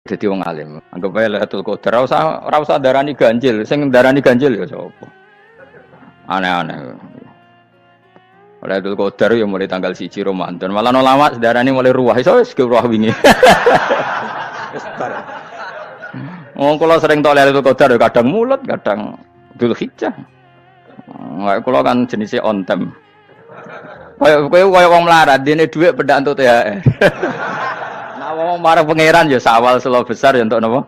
Dadi wong alim. Anggap ae Lailatul Qadar ora usah darani ganjil, sing darani ganjil ya sapa. Aneh-aneh. Lailatul Qadar ya mulai tanggal 1 Ramadan. Malah ulama darani mulai ruwah iso wis ke ruwah wingi. Wis bar. Kula sering tok Lailatul Qadar ya kadang mulut, kadang Dzulhijjah. Kula kan jenisnya on time. Kaya wong melarat, dene dhuwit pendak entuk THR. Nah wong marang pangeran ya sawal selo besar ya entuk napa?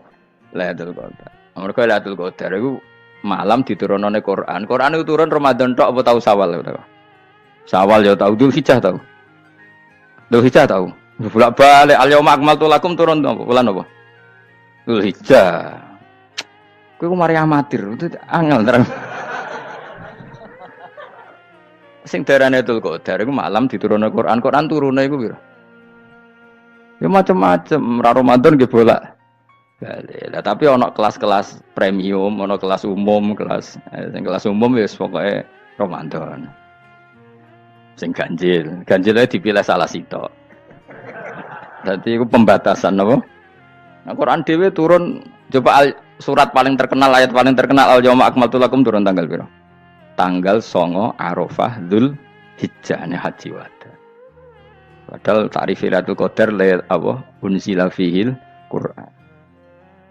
Lailatul Qadar. Mergo Lailatul Qadar iku malam diturunane Quran. Quran itu turun Ramadan tok apa tau Sawal ya? Sawal ya tau, Dzulhijjah tau. Dzulhijjah tau. Bolak-balik al-yauma akmaltu lakum turun apa? Bulan apa? Dzulhijjah. Kowe mari amatir, itu angel terang. Sing darane Lailatul Qadar iku malam diturunne Quran. Quran turune iku piro? Ya macam-macam, ra Ramadan nggih bolak. Lah tapi ana kelas-kelas premium, ana kelas umum, sing kelas umum ya pokoke Ramadan. Sing ganjil dipilih salah sitok. Dadi iku pembatasan apa? Nah, Quran dhewe turun coba surat paling terkenal, ayat paling terkenal al-yauma akmaltu lakum turun tanggal piro? Tanggal 9 Arafah Dzulhijjah haji wada. Padahal ta'rif Lailatul Qadar apa unzila fihil Quran.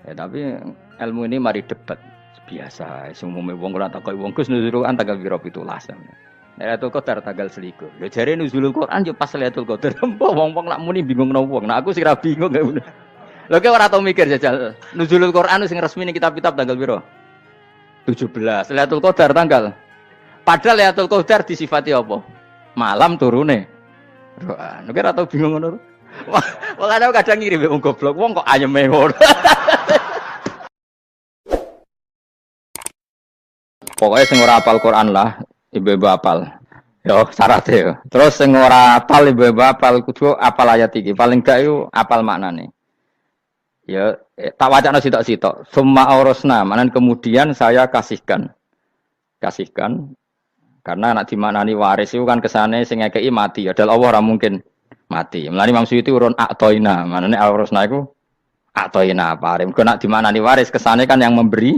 Ya tapi ilmu ini mari debat biasa. Umumnya wong ora takoki wong Gus nuzul Quran tanggal piro 17. Lailatul Qadar tanggal selikur. Lho jare nuzulul Quran yo pas Lailatul Qadar. Wong-wong nak muni bingung nang wong. Nah aku sih ra bingung gak bener. Lho kowe ora tau mikir jajal. Nuzulul Quran sing resmi ning kitab-kitab tanggal piro? 17. Lailatul Qadar tanggal. Padahal Lailatul Qadar disifati apa? Malam turune. Roh, nek ora tau bingung ngono. Wong kadang ngirim wong goblok, wong kok ayeme ngono. Pokoknya sing ora hafal Quran lah, ibu-ibu hafal. Yo syaratnya yo. Terus sing ora hafal ibu-ibu hafal kudu hafal ayat iki. Paling gak yo hafal maknane. Ya tak wacana sitok-sitok. Summa aurasna, manan kemudian saya kasihkan. Karena anak dimanani waris itu kan kesane sing ngekeki mati. Adalah Allah ora mungkin mati. Mulane Imam Suyuti urun atoina. Manane aurasna iku atoina paring. Kok nak dimanani waris kesane kan yang memberi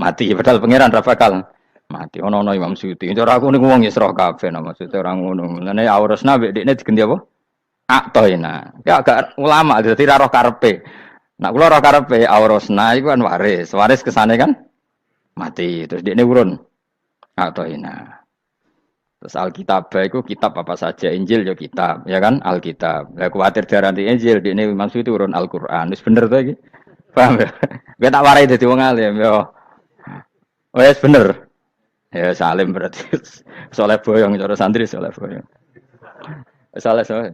mati. Padahal pangeran ra bakal mati. Ono Imam Suyuti. Cara aku niku wong Isra kabeh nama maksudnya ora ngono. Mulane aurasna mbek dekne diganti apa? Atoina. Ya agak ulama dadi ra roh karepe. Nak kula roh karepe aurasna iku kan waris. Waris kesane kan mati. Terus dekne urun atoina. Terus Alkitab itu kitab apa saja, Injil ya kitab, ya kan Alkitab. Lah kuwatir diarani Injil, dene maksud itu urun Al-Qur'an. Wis bener to iki? Paham ya? Kowe tak warai dadi wong alim ya. Wis bener. Ya salim berarti. Soleh boyong cara santri soleh boyong. Soleh.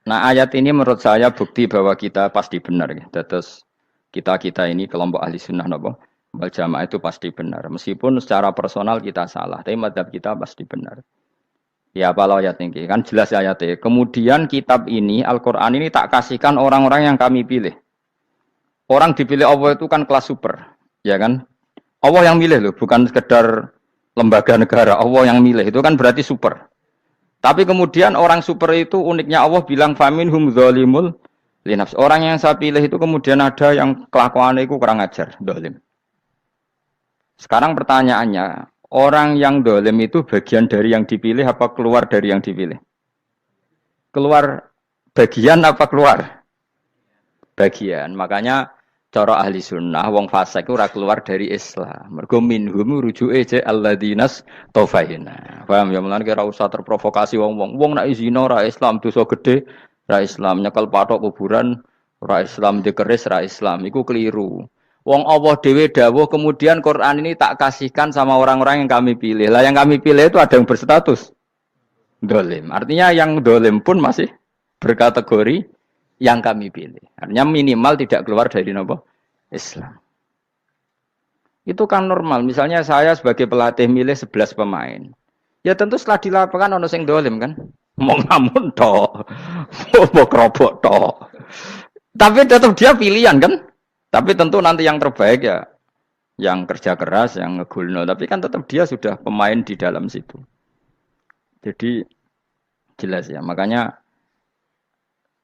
Nah, ayat ini menurut saya bukti bahwa kita pasti benar ya. Terus kita ini kelompok ahli sunnah napa? Wal jamaah itu pasti benar. Meskipun secara personal kita salah, tapi mazhab kita pasti benar. Ya apa ayat ini? Kan jelas ayatnya. Kemudian kitab ini, Al-Quran ini tak kasihkan orang-orang yang kami pilih. Orang dipilih Allah itu kan kelas super. Ya kan? Allah yang milih loh, bukan sekedar lembaga negara. Allah yang milih, itu kan berarti super. Tapi kemudian orang super itu uniknya Allah bilang, faminhum dzalimul linafs. Orang yang saya pilih itu kemudian ada yang kelakuannya itu kurang ajar, zalim. Sekarang pertanyaannya, orang yang dolim itu bagian dari yang dipilih apa keluar dari yang dipilih? Keluar bagian apa keluar? Bagian. Makanya cara ahli sunnah, wong fasik itu ora keluar dari Islam. Mergo minhum rujuke je alladinas taufaina. Paham ya, mulane ora usah terprovokasi wong-wong. Wong nek zina ora Islam, dosa gede ora Islam, nyekel patok kuburan ora Islam, dikeris ora Islam. Iku keliru. Wong Allah dhewe dawuh kemudian Quran ini tak kasihkan sama orang-orang yang kami pilih. Lah yang kami pilih itu ada yang berstatus dolim. Artinya yang dolim pun masih berkategori yang kami pilih. Artinya minimal tidak keluar dari Islam. Itu kan normal. Misalnya saya sebagai pelatih milih 11 pemain. Ya tentu setelah di lapangan ono sing dolim kan. Mau ngamun tok. Mau kerobok tok. Tapi tetap dia pilihan kan. Tapi tentu nanti yang terbaik ya yang kerja keras, yang ngegulno. Tapi kan tetap dia sudah pemain di dalam situ. Jadi jelas ya. Makanya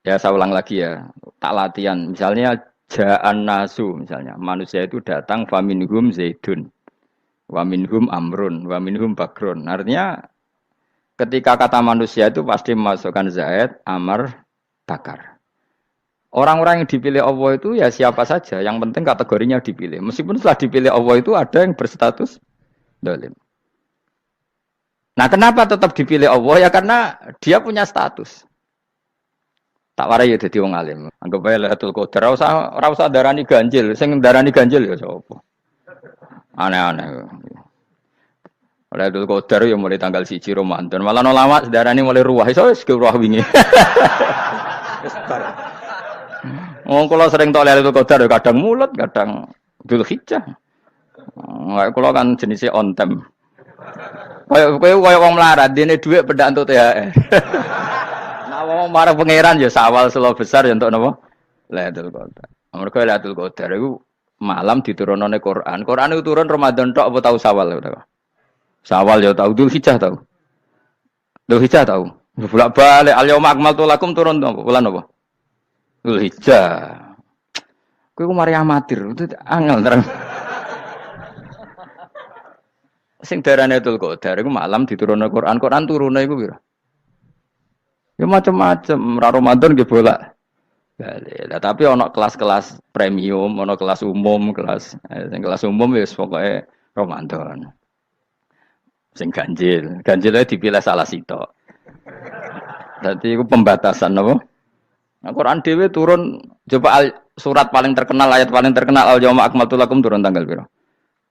Ya saya ulang lagi ya, tak latihan. Misalnya ja'an nasu, misalnya manusia itu datang faminhum zaidun, waminhum amrun, waminhum bakrun. Artinya ketika kata manusia itu pasti memasukkan zaid, amr, bakar. Orang-orang yang dipilih Allah itu ya siapa saja, yang penting kategorinya dipilih. Meskipun setelah dipilih Allah itu ada yang berstatus dolim. Nah kenapa tetap dipilih Allah? Ya karena dia punya status. Tak warai ya dadi wong alim. Anggap ae Lailatul Qadar ora usah darani ganjil, sing darani ganjil ya sapa. Aneh-aneh. Lailatul Qadar ya mulai tanggal 1 Ramadan. Malah ulama darani mulai ruwah iso wis ke ruwah wingi. Wong kula sering tok Lailatul Qadar kadang mulut, kadang Dzulhijjah. Kula kan jenisnya on time. Kayak wong melarat dene dhuwit pendak entuk THR. Wong marang pangeran ya sawal selo besar ya entuk napa? Lailatul Qadar. Mergo Lailatul Qadar iku malam diturunane Quran. Quran itu turun Ramadan tok apa tau Sawal ya? Sawal ya tau, Dzulhijjah tau. Dzulhijjah tau. Bolak-balik al-yauma akmaltu lakum turun apa? Bulan apa? Dzulhijjah. Kowe ku mari amatir, itu angel terang. Sing darane Lailatul Qadar iku malam diturunane Quran. Quran turune iku pira? Ya macam-macam, Ramadan nggih bolak. Nah, tapi ono kelas-kelas premium, ono kelas umum, kelas umum wis pokoke Ramadan. Sing ganjil dipilih salah sitok. Dadi iku pembatasan apa? Nah, Quran dhewe turun coba surat paling terkenal, ayat paling terkenal al-yauma akmaltu lakum turun tanggal pira?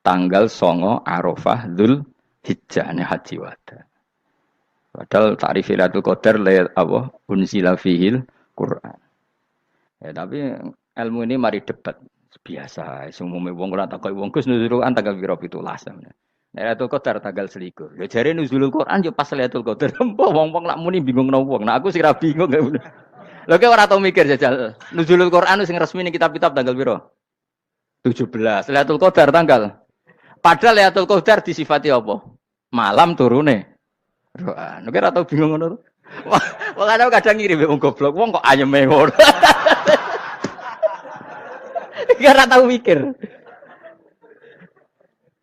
Tanggal 9 Arafah Dzulhijjah haji wada. Padahal ta'rif Lailatul Qadar apa unzila fihil Quran. Ya tapi ilmu ini mari debat biasa. Umumnya wong ora takoki wong Gus nuzul Quran tanggal piro 17. Lailatul Qadar tanggal 21. Ya jare nuzulul Quran yo pas Lailatul Qadar. Wong-wong lak muni bingung nang wong. Nah aku sih ra bingung. Lha kok ora tau mikir jajal. Nuzulul Quran sing resmi ning kitab-kitab tanggal piro? 17. Lailatul Qadar tanggal. Padahal Lailatul Qadar disifati apa? Malam turune. Roan, ora tau bingung ngono. Wong kadang ngirim wong goblok, wong kok ayeme ngono. Ora tau mikir.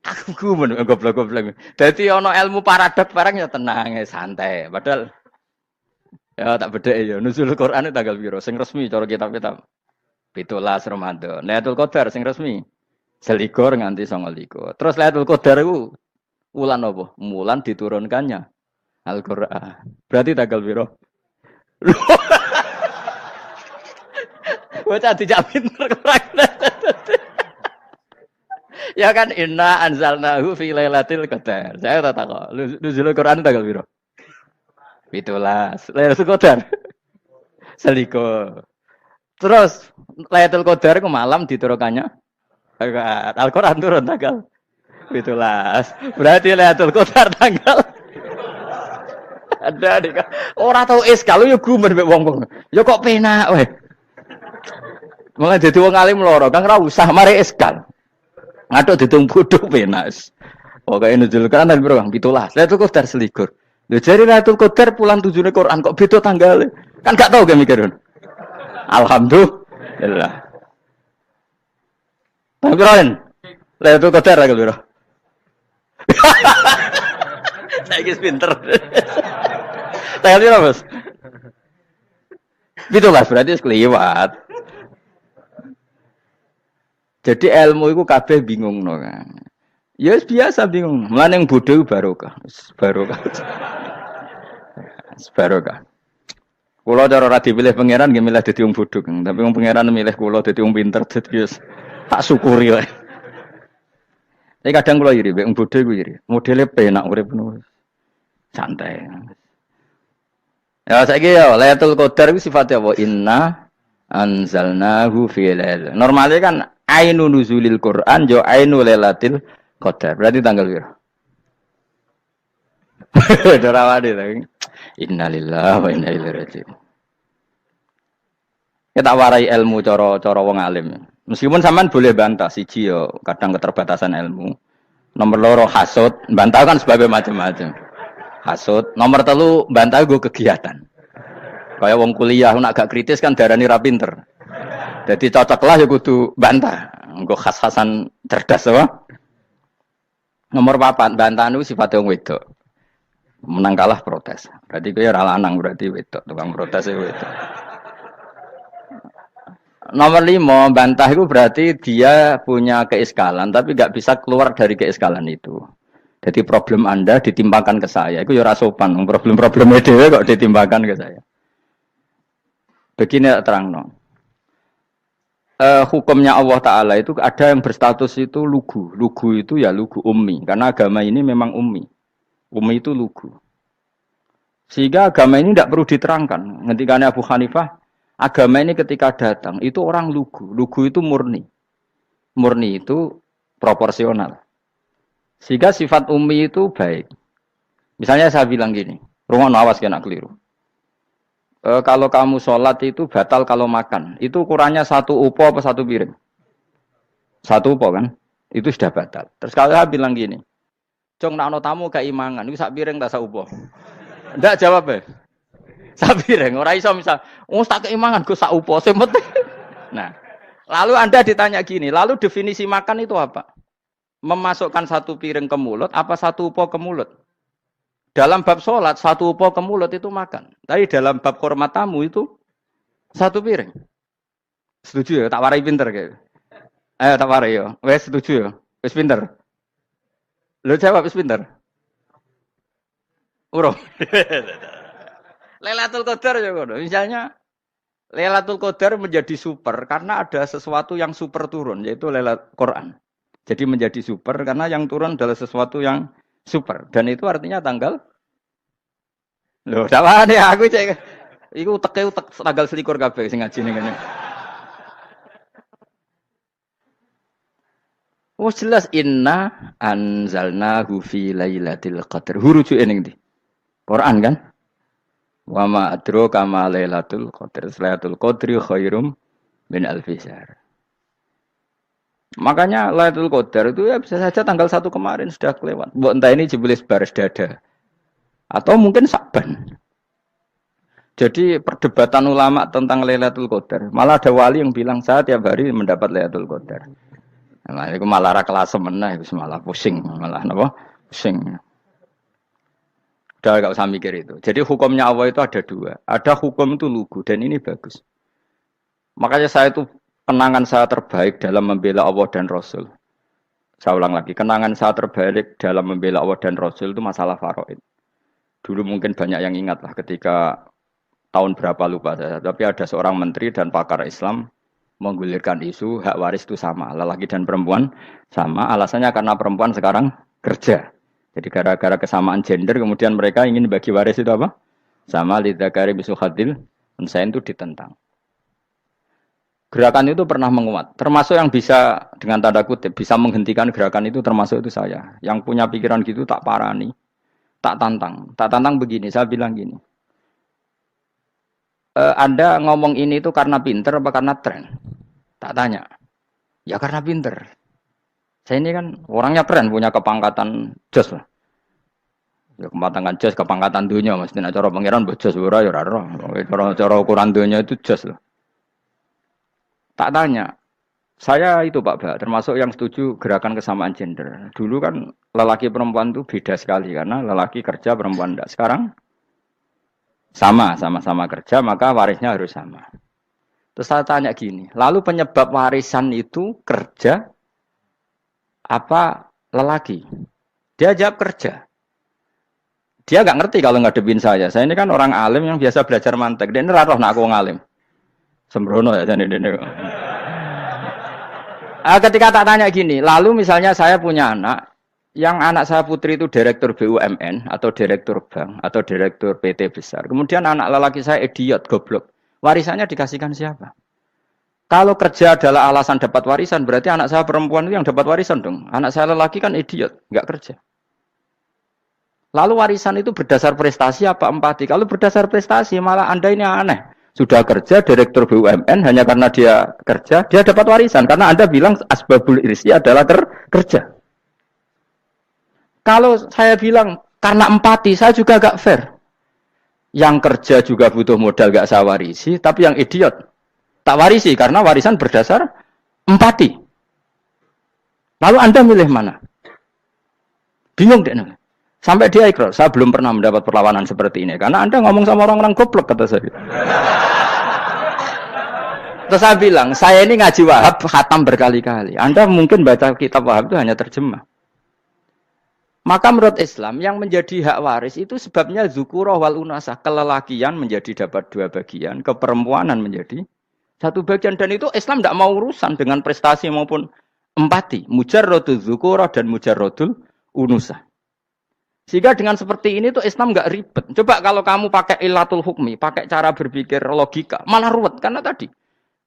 Aku gumun goblok-goblok. Dadi ana ilmu paradok barang ya tenang, ya santai. Padahal ya tak bedheki ya nuzul Quran tanggal piro sing resmi cara kitab-kitab. 17 Ramadan. Lailatul Qadar sing resmi 21 nganti 29. Terus Lailatul Qadar iku wulan apa? Wulan diturunkannya Al-Qur'an. Berarti tanggal piro? Bocah dijak pinter ya kan inna anzalnahu fi lailatul qadar. Saya tak kok. Nuzul Quran tanggal piro? 17. Lailatul Qadar. Seliko. Terus Lailatul Qadar ku malam diturunkannya Al-Qur'an turun tanggal 17. Berarti Lailatul Qadar tanggal ada nih kan. Ora tau eskal yo gumen mek wong-wong. Ya kok penak wae. Mulai dadi wong alim loro, Kang ora usah mari eskal. Ngaduk ditung bodho penak. Pokoke nuzul kan piro Kang 17. Lailatul Qadar selikur. Lho jare Lailatul Qadar pulang tujune Quran kok beda tanggale. Kan gak tau ge mikir. Alhamdulillah. Tapi Ron, Lailatul Qadar lagi piro? Saiki pinter. Tanggal piro, Bos? 17 berarti kelewat. Jadi ilmu itu kabeh bingung no kan. Ya biasa bingung. Mulane yang bodho barokah. Barokah. Barokah. Kula cara ora dipilih pangeran nggih milih dadi wong bodho, tapi wong pangeran milih kula dadi wong pinter dadi wis tak syukuri wae. Tapi kadang kula iri, wong bodho iku iri. Modele penak urip ngono. Santai. Ya saiki ya Lailatul Qadar iku sifatnya apa? Inna anzalnahu fi lailatul. Normalnya kan ainu nuzulil Quran jo ainu Lailatul Qadar. Berarti tanggal piro? Dorawade lagi. Innalillahi wa inna ilaihi raji'un. Kita warai ilmu cara wong alim. Meskipun sampean boleh bantah siji yo kadang keterbatasan ilmu. Nomor loro hasud, bantah kan sebab macam-macam. Hasud. Nomor telu bantah gue kegiatan. Kayak wong kuliah nak gak kritis kan darani ra pinter. Jadi cocoklah ya kudu bantah. Engko khas-khasan cerdas apa? Nomor 4, bantahan itu sifatnya wong wedok. Menang kalah protes. Berarti kowe ora lanang berarti wedok, tukang protes itu wedok. Nomor 5, bantah itu berarti dia punya keiskalan tapi gak bisa keluar dari keiskalan itu. Jadi problem Anda ditimpakan ke saya, itu ya ora sopan. Problem-problemnya dhewe kok ditimpakan ke saya. Begini terang no. Hukumnya Allah Ta'ala itu ada yang berstatus itu lugu. Lugu itu ya lugu ummi. Karena agama ini memang ummi. Ummi itu lugu. Sehingga agama ini tidak perlu diterangkan. Ketika Abu Hanifah, agama ini ketika datang, itu orang lugu. Lugu itu murni. Murni itu proporsional. Sehingga sifat ummi itu baik. Misalnya saya bilang gini, rumah awas kena keliru. Kalau kamu sholat itu batal kalau makan. Itu ukurannya 1 upo apa 1 piring? 1 upo kan? Itu sudah batal. Terus kalau saya bilang gini, Jong nak tamu keimangan, itu 1 piring tak 1 upo. Ndak jawab ya? 1 piring. Orang iso misal, tak keimangan gue 1 upo. Nah, lalu Anda ditanya gini, lalu definisi makan itu apa? Memasukkan 1 piring ke mulut, apa 1 upo ke mulut? Dalam bab sholat, 1 upo ke mulut itu makan. Tapi dalam bab hormat tamu itu 1 piring. Setuju ya? Tak warai pinter kayak. Ayo tak warai ya. Wes setuju ya? Wes pinter. Lo jawab wes pinter. Urung. Lailatul Qadar ya kono. Misalnya Lailatul Qadar menjadi super karena ada sesuatu yang super turun, yaitu Lailatul Quran. Jadi menjadi super karena yang turun adalah sesuatu yang super, dan itu artinya tanggal. Loh, sama deh aku cek. Iku utek tanggal 21 kabeh sing ngaji ning kene. Oh jelas inna anzalnahu fi lailatul qadar. Hurujuke ning ndi? Quran kan? Wa ma adraka ma lailatul qadar. Lailatul qadri khairum min alfi syahr. Makanya Lailatul Qadar itu ya bisa saja tanggal 1 kemarin sudah kelewat. Mbok entah ini jebelis baris dada. Atau mungkin Sa'ban. Jadi perdebatan ulama tentang Lailatul Qadar. Malah ada wali yang bilang saya tiap hari mendapat Lailatul Qadar. Nah, itu malah ra kelas meneh, itu malah pusing, malah napa? Pusing. Udah enggak usah mikir itu. Jadi hukumnya Allah itu ada 2. Ada hukum itu lugu dan ini bagus. Makanya saya itu kenangan saya terbaik dalam membela Allah dan Rasul. Saya ulang lagi, kenangan saya terbaik dalam membela Allah dan Rasul itu masalah faraid. Dulu mungkin banyak yang ingat lah ketika tahun berapa lupa saya. Tapi ada seorang menteri dan pakar Islam menggulirkan isu hak waris itu sama. Lelaki dan perempuan sama. Alasannya karena perempuan sekarang kerja. Jadi gara-gara kesamaan gender kemudian mereka ingin bagi waris itu apa? Sama lidzakari bisul hadil. Unsain itu ditentang. Gerakan itu pernah menguat, termasuk yang bisa dengan tanda kutip bisa menghentikan gerakan itu termasuk itu saya. Yang punya pikiran gitu tak parani, tak tantang begini. Saya bilang gini, Anda ngomong ini itu karena pinter apa karena tren? Tak tanya, ya karena pinter. Saya ini kan orangnya keren, punya kepangkatan jos lah. Ya kepangkatan jos, kepangkatan dunia, mesti cara pangeran bojos ora ya ora. Cara ukuran dunia itu jos lah. Tak tanya, saya itu Pak, termasuk yang setuju gerakan kesamaan gender. Dulu kan lelaki perempuan itu beda sekali karena lelaki kerja perempuan tidak. Sekarang sama-sama kerja maka warisnya harus sama. Terus saya tanya gini, lalu penyebab warisan itu kerja apa lelaki? Dia jawab kerja. Dia nggak ngerti kalau ngadepin saya. Saya ini kan orang alim yang biasa belajar mantek. Dia ini raro nak aku ngalim. Sembrono ya jadi ini. Ketika tak tanya gini, lalu misalnya saya punya anak, yang anak saya putri itu direktur BUMN atau direktur bank atau direktur PT besar. Kemudian anak lelaki saya idiot, goblok. Warisannya dikasihkan siapa? Kalau kerja adalah alasan dapat warisan, berarti anak saya perempuan itu yang dapat warisan dong. Anak saya lelaki kan idiot, nggak kerja. Lalu warisan itu berdasar prestasi apa empati? Kalau berdasar prestasi malah Anda ini aneh. Sudah kerja direktur BUMN hanya karena dia kerja, dia dapat warisan. Karena Anda bilang asbabul irsi adalah kerja. Kalau saya bilang karena empati, saya juga agak fair. Yang kerja juga butuh modal gak saya warisi, tapi yang idiot tak warisi karena warisan berdasar empati. Lalu Anda milih mana? Bingung deh. Sampai dia ikrar, saya belum pernah mendapat perlawanan seperti ini. Karena Anda ngomong sama orang-orang goblok, kata saya. Terus saya bilang, saya ini ngaji Wahab, khatam berkali-kali. Anda mungkin baca kitab Wahab itu hanya terjemah. Maka menurut Islam, yang menjadi hak waris itu sebabnya zukurah wal unasah. Kelelakian menjadi dapat 2 bagian, keperempuanan menjadi 1 bagian. Dan itu Islam tidak mau urusan dengan prestasi maupun empati. Mujarrodul zukurah dan mujarrodul unusah. Sehingga dengan seperti ini tuh Islam nggak ribet. Coba kalau kamu pakai ilatul hukmi, pakai cara berpikir logika, malah ruwet. Karena tadi,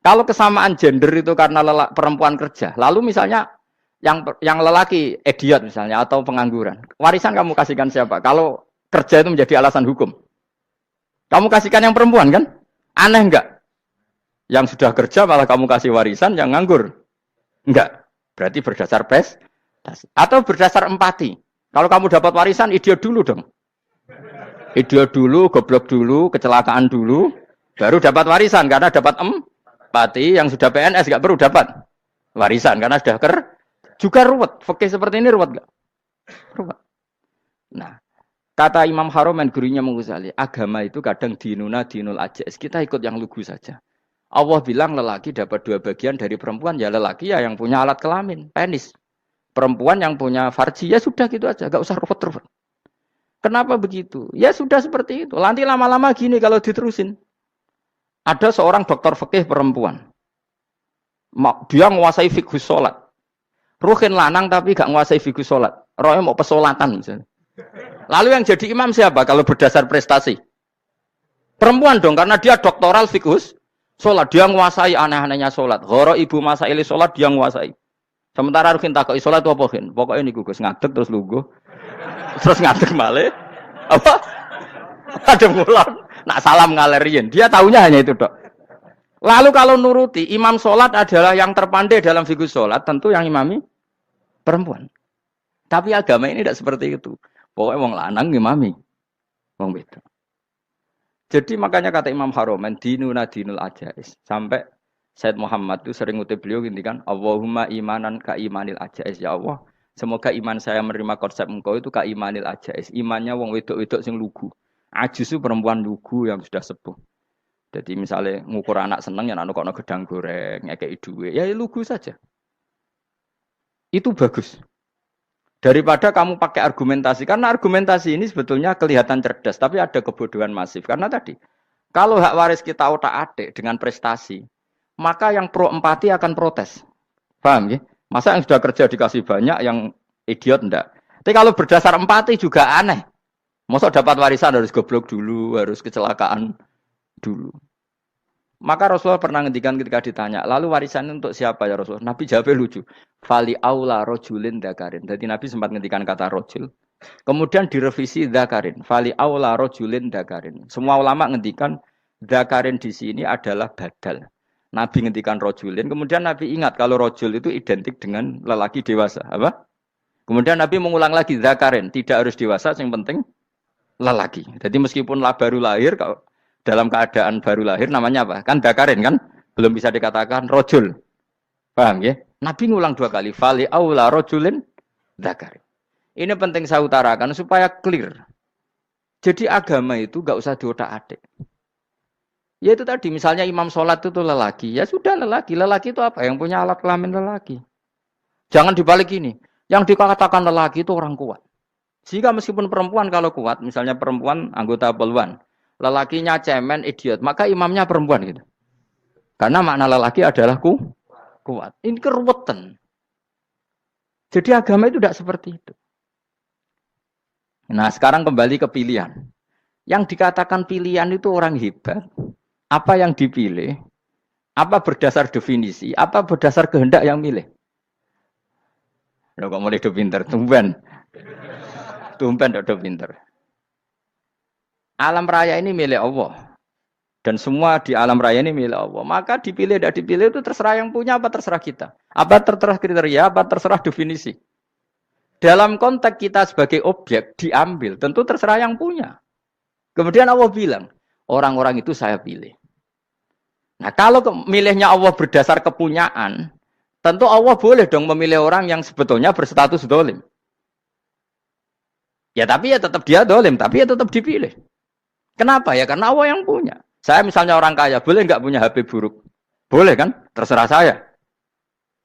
kalau kesamaan gender itu karena perempuan kerja, lalu misalnya yang lelaki idiot misalnya atau pengangguran, warisan kamu kasihkan siapa? Kalau kerja itu menjadi alasan hukum, kamu kasihkan yang perempuan kan? Aneh nggak? Yang sudah kerja malah kamu kasih warisan yang nganggur? Enggak. Berarti berdasar prestasi atau berdasar empati. Kalau kamu dapat warisan, idiot dulu dong. Idiot dulu, goblok dulu, kecelakaan dulu, baru dapat warisan karena dapat empati. Yang sudah PNS nggak perlu dapat warisan karena sudah juga ruwet. Fikih seperti ini ruwet nggak? Ruwet. Nah, kata Imam Haromen gurunya Ghazali, agama itu kadang dinuna dinul ajais. Kita ikut yang lugu saja. Allah bilang lelaki dapat 2 bagian dari perempuan, ya lelaki ya yang punya alat kelamin, penis. Perempuan yang punya farji, ya sudah gitu aja, gak usah ruwet-ruwet. Kenapa begitu? Ya sudah seperti itu. Nanti lama-lama gini kalau diterusin. Ada seorang dokter fikih perempuan. Dia menguasai fikih sholat. Ruhin lanang tapi gak menguasai fikih sholat. Rohnya mau pesolatan misalnya. Lalu yang jadi imam siapa kalau berdasar prestasi? Perempuan dong, karena dia doktoral fikih sholat. Dia menguasai aneh-anehnya sholat. Goro ibu masaili sholat dia menguasai. Sementara Rukin takut sholat itu apa Rukin? Pokoknya ini gugus ngadeg terus lugu. Terus ngadeg malih. Apa? Ada mulan. Nak salam ngalerian. Dia tahunya hanya itu dok. Lalu kalau nuruti imam sholat adalah yang terpandai dalam fikih sholat. Tentu yang imami perempuan. Tapi agama ini tidak seperti itu. Pokoknya wong lanang imami. Wong beda. Jadi makanya kata Imam Haromen dinuna dinul ajais. Sampai Said Muhammad itu sering ngutip beliau gini kan, Allahumma imanan ka imanil ajais, ya Allah. Semoga iman saya menerima konsep engkau itu ka imanil ajais. Imannya wong wedok-wedok sing lugu. Ajus itu perempuan lugu yang sudah sepuh. Jadi misalnya ngukur anak seneng ya anak kono gedang goreng, ngekei duwe, ya lugu saja. Itu bagus. Daripada kamu pakai argumentasi, karena argumentasi ini sebetulnya kelihatan cerdas, tapi ada kebodohan masif. Karena tadi, kalau hak waris kita otak-atik dengan prestasi, maka yang pro empati akan protes. Paham ya? Masa yang sudah kerja dikasih banyak, yang idiot enggak? Tapi kalau berdasar empati juga aneh. Masa dapat warisan harus goblok dulu, harus kecelakaan dulu. Maka Rasulullah pernah ngendikan ketika ditanya, lalu warisan untuk siapa ya Rasulullah? Nabi jawabnya lucu. Fali aula rojulin dakarin. Jadi Nabi sempat ngendikan kata rojul. Kemudian direvisi dakarin. Fali aula rojulin dakarin. Semua ulama ngendikan dakarin di sini adalah badal. Nabi ngendikan rojulin, kemudian Nabi ingat kalau rojul itu identik dengan lelaki dewasa, apa? Kemudian Nabi mengulang lagi zakarin, tidak harus dewasa, yang penting lelaki. Jadi meskipun baru lahir, kalau dalam keadaan baru lahir namanya apa? Kan zakarin kan, belum bisa dikatakan rojul. Paham ya? Nabi ngulang 2 kali, fali aula rojulin zakarin. Ini penting saya utarakan supaya clear. Jadi agama itu gak usah diotak-atik. Ya itu tadi, misalnya imam sholat itu lelaki. Ya sudah lelaki. Lelaki itu apa? Yang punya alat kelamin lelaki. Jangan dibalik ini. Yang dikatakan lelaki itu orang kuat. Sehingga meskipun perempuan kalau kuat, misalnya perempuan anggota poluan, lelakinya cemen, idiot, maka imamnya perempuan gitu. Karena makna lelaki adalah kuat. Ini keruwetan. Jadi agama itu tidak seperti itu. Nah sekarang kembali ke pilihan. Yang dikatakan pilihan itu orang hebat. Apa yang dipilih, apa berdasar definisi, apa berdasar kehendak yang milih. Loh kok mulai do pinter, tumben do pinter. Alam raya ini milik Allah. Dan semua di alam raya ini milik Allah. Maka dipilih tidak dipilih itu terserah yang punya, apa terserah kita. Apa terserah kriteria, apa terserah definisi. Dalam konteks kita sebagai objek diambil, tentu terserah yang punya. Kemudian Allah bilang, orang-orang itu saya pilih. Nah, kalau milihnya Allah berdasar kepunyaan, tentu Allah boleh dong memilih orang yang sebetulnya berstatus dolim. Ya tapi ya tetap dia dolim, tapi ya tetap dipilih. Kenapa ya? Karena Allah yang punya. Saya misalnya orang kaya, boleh nggak punya HP buruk? Boleh kan? Terserah saya.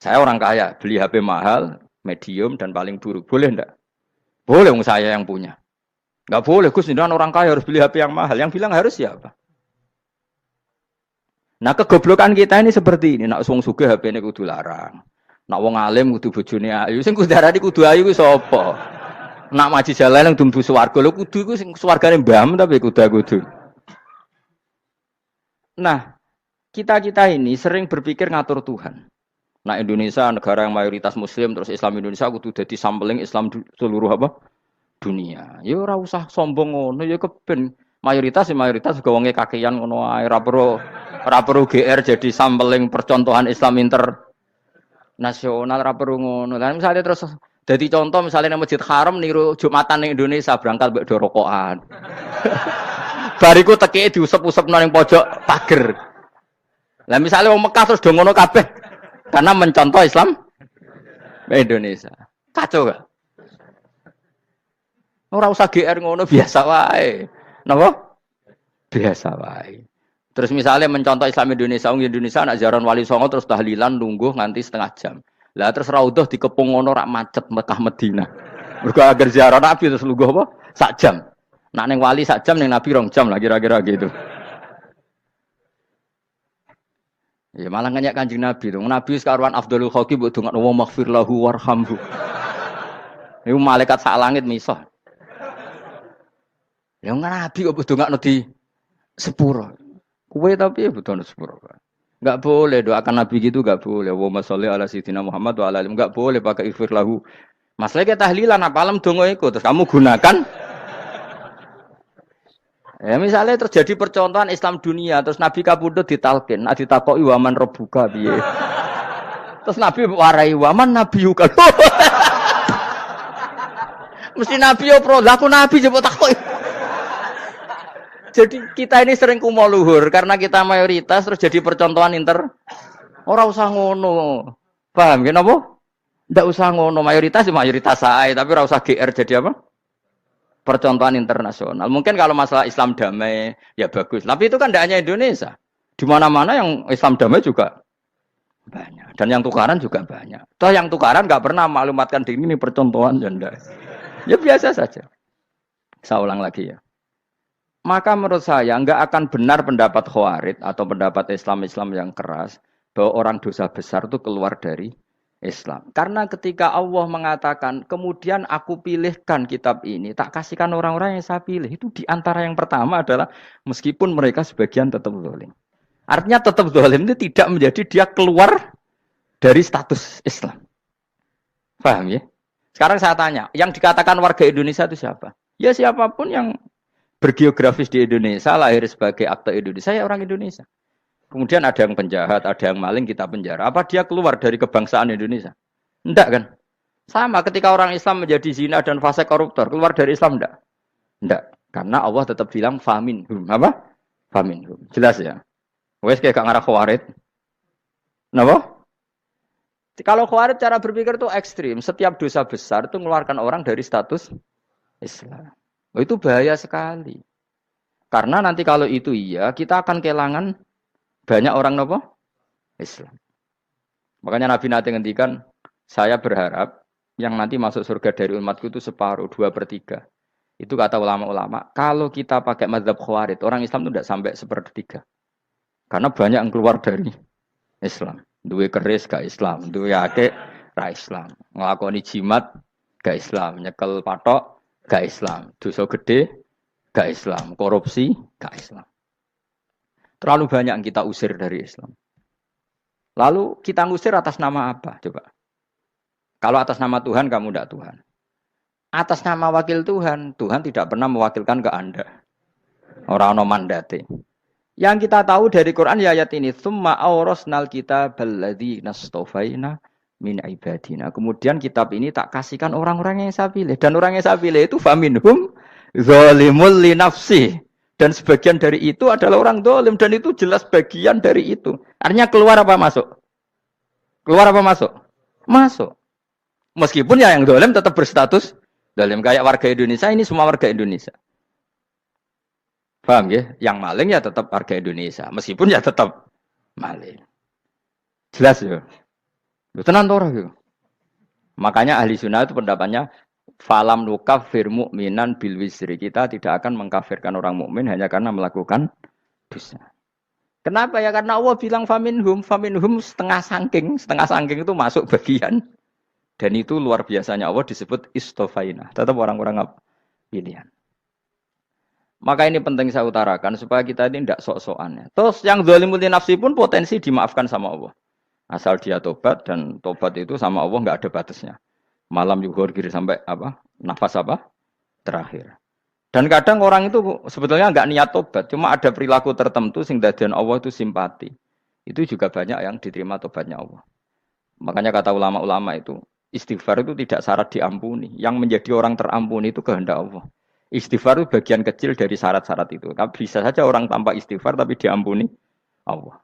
Saya orang kaya, beli HP mahal, medium, dan paling buruk. Boleh enggak? Boleh, saya yang punya. Nggak boleh, Gus, dengan orang kaya harus beli HP yang mahal. Yang bilang harus siapa? Nah, kegoblokan kita ini seperti ini. Nak wong sugih HP ini kudu larang. Nak wong alim kudu bojone ayu. Sing kudu darani kudu ayu ku sapa? Nak maji jalan yang dumbu swarga lho kudu iku sing swargane mbam tapi kudu. Nah, kita ini sering berpikir ngatur Tuhan. Nah, Indonesia negara yang mayoritas muslim terus Islam Indonesia kudu dadi sampling Islam seluruh apa? Dunia. Ya ora usah sombong ngono ya keben mayoritas juga wonge kakean ngono ae ora perlu GR jadi sampling percontohan Islam internasional ora perlu ngono. Lah misalnya terus dadi contoh misalnya nang Masjid Haram niru Jumatan ning Indonesia berangkat mbek do rokokan. Bariku tekike diusep-usep nang pojok pager. Lah misalnya wong Mekah terus do ngono kabeh karena mencontoh Islam Indonesia. Kacau gak? Ora usah GR ngono biasa wae. Napa? Biasa wae. Terus misalnya mencontoh Islam Indonesia, Indonesia nak jaran Wali Songo terus tahlilan nunggu nganti setengah jam. Lah terus raudhah dikepung ngono rak macet Mekah Madinah. Mergo agar ziarah Nabi terus lungguh apa? Sak jam. Nak ning wali sak jam ning Nabi 2 jam lah kira-kira gitu. Ya malah nganyak Kanjeng Nabi to. Nabi sekaruan Afdhalul Khalqi mbok dongakno wa maghfir lahu warhamhu. Iku malaikat sak langit misah. Ya Nabi kok dongakno di sepuro. Kowe tapi ya butuh sepuro. Enggak boleh doakan Nabi gitu enggak boleh. Allahumma sholli ala sayyidina Muhammad wa ala alihi. Enggak boleh pakai ighfir lahu. Masalah kita tahlilan apa alam donga iku terus kamu gunakan. Ya misalnya terjadi percontohan Islam dunia terus Nabi kapundhut ditalkin, nek ditakoki waman rebuka piye. Terus Nabi warai waman nabiyuka. Mesti Nabi yo pro, lah aku Nabi coba takoki. Jadi kita ini sering kumo luhur karena kita mayoritas terus jadi percontohan ora usah ngono. Paham ya napa? Ndak usah ngono, mayoritas sae tapi ora usah GR jadi apa? Percontohan internasional. Mungkin kalau masalah Islam damai ya bagus. Tapi itu kan tidak hanya Indonesia. Di mana-mana yang Islam damai juga banyak. Dan yang tukaran juga banyak. Toh yang tukaran nggak pernah maklumatkan diri ini percontohan janda. Ya biasa saja. Saya ulang lagi ya. Maka menurut saya nggak akan benar pendapat Khawarij atau pendapat Islam yang keras bahwa orang dosa besar itu keluar dari Islam. Karena ketika Allah mengatakan, kemudian aku pilihkan kitab ini, tak kasihkan orang-orang yang saya pilih. Itu diantara yang pertama adalah, meskipun mereka sebagian tetap zalim. Artinya tetap zalim itu tidak menjadi dia keluar dari status Islam. Paham ya? Sekarang saya tanya, yang dikatakan warga Indonesia itu siapa? Ya siapapun yang bergeografis di Indonesia, lahir sebagai akte Indonesia, ya orang Indonesia. Kemudian ada yang penjahat, ada yang maling, kita penjara. Apa dia keluar dari kebangsaan Indonesia? Enggak kan? Sama ketika orang Islam menjadi zina dan fasik koruptor, keluar dari Islam enggak? Enggak. Karena Allah tetap bilang faminhum. Apa? Faminhum. Jelas ya? Wes kayak gak ngarah Khawarij. Napa? Kalau Khawarij cara berpikir itu ekstrim. Setiap dosa besar itu mengeluarkan orang dari status Islam. Oh, itu bahaya sekali. Karena nanti kalau itu iya, kita akan kehilangan banyak orang nopo Islam. Makanya Nabi nanti ngendikan, saya berharap yang nanti masuk surga dari umatku itu separuh, 2/3. Itu kata ulama-ulama. Kalau kita pakai mazhab Khawarij, orang Islam itu tidak sampai 1/3. Karena banyak yang keluar dari Islam. Duwe keris gak Islam, duwe akeh ra Islam. Nglakoni jimat gak Islam, nyekel patok gak Islam, dosa gede gak Islam, korupsi gak Islam. Terlalu banyak yang kita usir dari Islam. Lalu kita ngusir atas nama apa? Coba. Kalau atas nama Tuhan, kamu tidak Tuhan. Atas nama wakil Tuhan, Tuhan tidak pernah mewakilkan ke Anda. Orang-orang mandate. Yang kita tahu dari Quran ya ayat ini, tsumma awrasnal kitabal ladzina astafaina min ibadina. Kemudian kitab ini tak kasihkan orang-orang yang saya pilih. Dan orang yang saya pilih itu faminhum zalimul li nafsi. Dan sebagian dari itu adalah orang dolim. Dan itu jelas bagian dari itu. Artinya keluar apa masuk? Keluar apa masuk? Masuk. Meskipun ya yang dolim tetap berstatus dolim. Kayak warga Indonesia, ini semua warga Indonesia. Paham ya? Yang maling ya tetap warga Indonesia. Meskipun ya tetap maling. Jelas ya? Tenan orang ya? Makanya ahli sunnah itu pendapatnya falam nukafir mu'minan bil wisri. Kita tidak akan mengkafirkan orang mukmin hanya karena melakukan dosa. Kenapa ya? Karena Allah bilang faminhum setengah sangking itu masuk bagian. Dan itu luar biasanya Allah disebut istofaina. Tetap orang-orang pilihan. Maka ini penting saya utarakan supaya kita ini tidak sok-sokan. Terus yang zalimul nafsi pun potensi dimaafkan sama Allah. Asal dia tobat, dan tobat itu sama Allah nggak ada batasnya. Malam yuhur kiri sampai apa? Nafas apa? Terakhir. Dan kadang orang itu sebetulnya nggak niat tobat, cuma ada perilaku tertentu sehingga dadian Allah itu simpati. Itu juga banyak yang diterima tobatnya Allah. Makanya kata ulama-ulama itu, istighfar itu tidak syarat diampuni. Yang menjadi orang terampuni itu kehendak Allah. Istighfar itu bagian kecil dari syarat-syarat itu. Tapi bisa saja orang tanpa istighfar tapi diampuni Allah.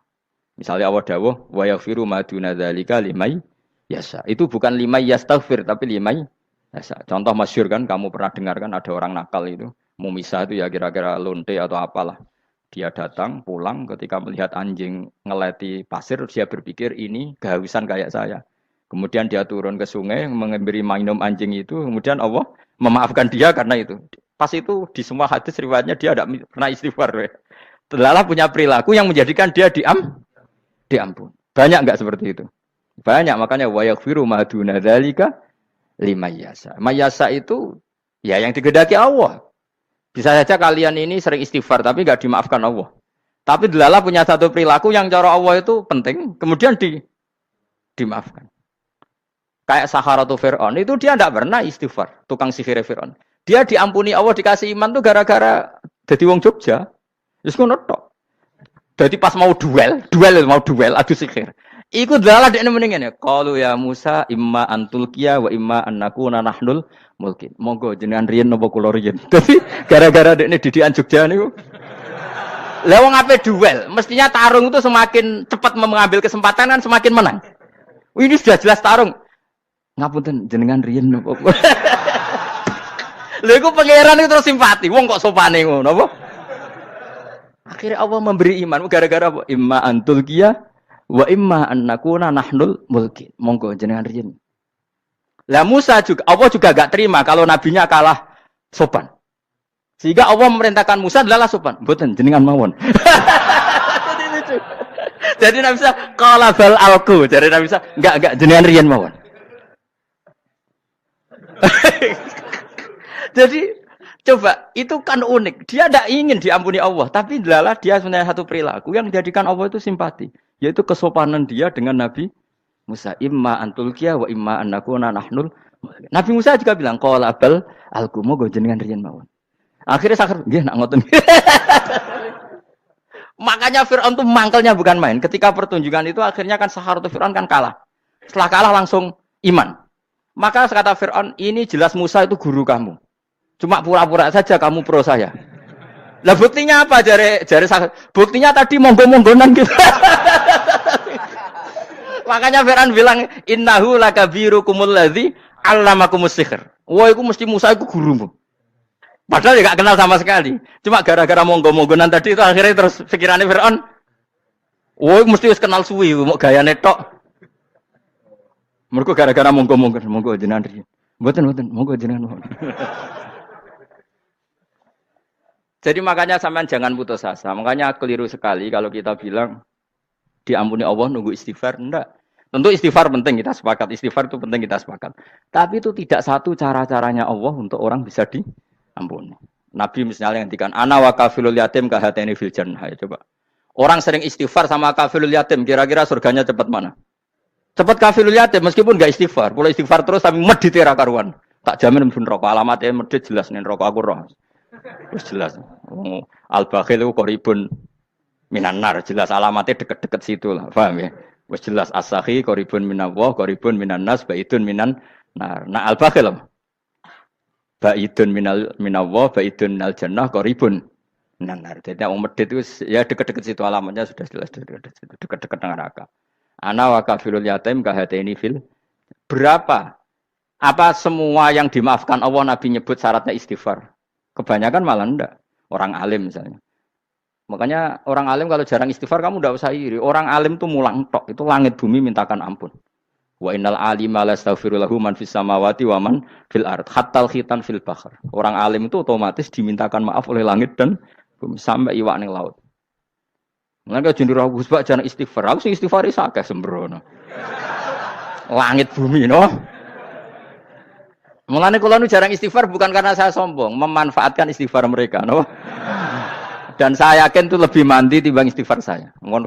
Misalnya Allah dawuh wa yaghfiru ma duna dzalika limay yasha. Itu bukan limay yastaghfir tapi limay yasha. Contoh masyhur kan kamu pernah dengar kan ada orang nakal itu, mau misah itu ya kira-kira lonte atau apalah. Dia datang pulang ketika melihat anjing ngeleti pasir dia berpikir ini kehausan kayak saya. Kemudian dia turun ke sungai memberi minum anjing itu, kemudian Allah memaafkan dia karena itu. Pas itu di semua hadis riwayatnya dia tidak pernah istighfar. Lalah punya perilaku yang menjadikan dia diampun. Banyak enggak seperti itu? Banyak, makanya wa yaghfiru ma duna dzalika limayasa. Mayasa itu ya yang digedaki Allah. Bisa saja kalian ini sering istighfar tapi enggak dimaafkan Allah. Tapi delala punya satu perilaku yang cara Allah itu penting, kemudian dimaafkan. Kayak Saharatu Fir'aun itu dia enggak pernah istighfar, tukang sihir Fir'aun. Dia diampuni Allah dikasih iman tuh gara-gara jadi wong Jogja. Wis ngono tok. Jadi pas mau duel adu sihir. Iku dalah dekne mending ngene. Qalu ya Musa imma antulqiya wa imma annakuna nahnul mulkin. Monggo jenengan riyen napa kula riyen. Dadi gara-gara dekne didikan Jogja niku. Lah wong ape duel, mestinya tarung itu semakin cepat mengambil kesempatan kan semakin menang. Ini sudah jelas tarung. Ngapunten jenengan riyen napa. Lha iku pangeran itu terus simpati. Wong kok sopane ngono apa? Akhirnya Allah memberi iman gara-gara apa? Imma antulqiya wa imma annakuna nahnul mulkin. Monggo jenengan riyen. Lah Musa juga Allah juga enggak terima kalau nabinya kalah sopan. Sehingga Allah memerintahkan Musa adalah sopan. Mboten jenengan mawon. Jadi Nabi Musa qala bal alqu. Jadi Nabi Musa enggak jenengan riyen mawon. Jadi coba, itu kan unik. Dia tidak ingin diampuni Allah, tapi adalah dia sebenarnya satu perilaku yang menjadikan Allah itu simpati, yaitu kesopanan dia dengan Nabi Musa. Imma antulqiya wa imma annakuna nahnul. Nabi Musa juga bilang, qala bal alqu moga jenengan riyen mawon. Akhirnya sakar, nggih nak ngoten. Makanya Firaun itu mangkelnya bukan main. Ketika pertunjukan itu akhirnya kan Saharatu Firaun kan kalah. Setelah kalah langsung iman. Maka kata Firaun, ini jelas Musa itu guru kamu. Cuma pura-pura saja kamu pro saya. Lah buktinya apa? Jare buktinya tadi monggo-monggonan gitu. Makanya Firaun bilang innahu lakabirukumul ladzi 'allamakumus sihr. Wah, iku mesti Musa iku gurumu. Padahal dia enggak kenal sama sekali. Cuma gara-gara monggo-monggonan tadi itu akhirnya terus pikirannya Firaun. Wah, mesti wis kenal suwi, mau gayane tok. Mergo gara-gara monggo-monggon, monggo jenengan riyen. Mboten, monggo jenengan. Jadi makanya sampean jangan putus asa. Makanya keliru sekali kalau kita bilang diampuni Allah nunggu istighfar. Enggak. Tentu istighfar penting, kita sepakat. Istighfar itu penting, kita sepakat. Tapi itu tidak satu cara-caranya Allah untuk orang bisa diampuni. Nabi misalnya ngendikan ana wa kafilul yatim kahateni fil jannah. Coba. Orang sering istighfar sama kafilul yatim, kira-kira surganya cepat mana? Cepat kafilul yatim meskipun enggak istighfar. Boleh istighfar terus tapi medit ra karuan. Tak jamin mlebu neraka. Alamatnya medit jelas ning neraka aku roh. Wis jelas. Al-bakhil itu qoribun minan nar, jelas alamatnya deket-deket situ lah. Paham ya? Wis jelas as-sakhi qoribun minallah, qoribun minan nas, baidun minan nar. Nah al-bakhil baidun minallah, baidun minal jannah, qoribun Nanar. Jadi wong medit itu ya deket-deket situ alamatnya sudah jelas deket-deket neraka. Ana wa kafirul yatim kahateni fil berapa? Apa semua yang dimaafkan Allah Nabi nyebut syaratnya istighfar? Kebanyakan malah enggak. Orang alim misalnya. Makanya orang alim kalau jarang istighfar kamu enggak usah iri. Orang alim tuh mulang tok, itu langit bumi mintakan ampun. Wa innal alima lastaghfiru lahu man fis samawati wa man fil ard hatta khitan fil bahr. Orang alim itu otomatis dimintakan maaf oleh langit dan bumi sampai iwak ning laut. Mengapa jendur Gus Bak jarang istighfar? Aku sing istighfar is akeh sembrono. Langit bumi no. Mulane kula nu jarang istighfar bukan karena saya sombong, memanfaatkan istighfar mereka, no. Dan saya yakin itu lebih mandi timbang istighfar saya.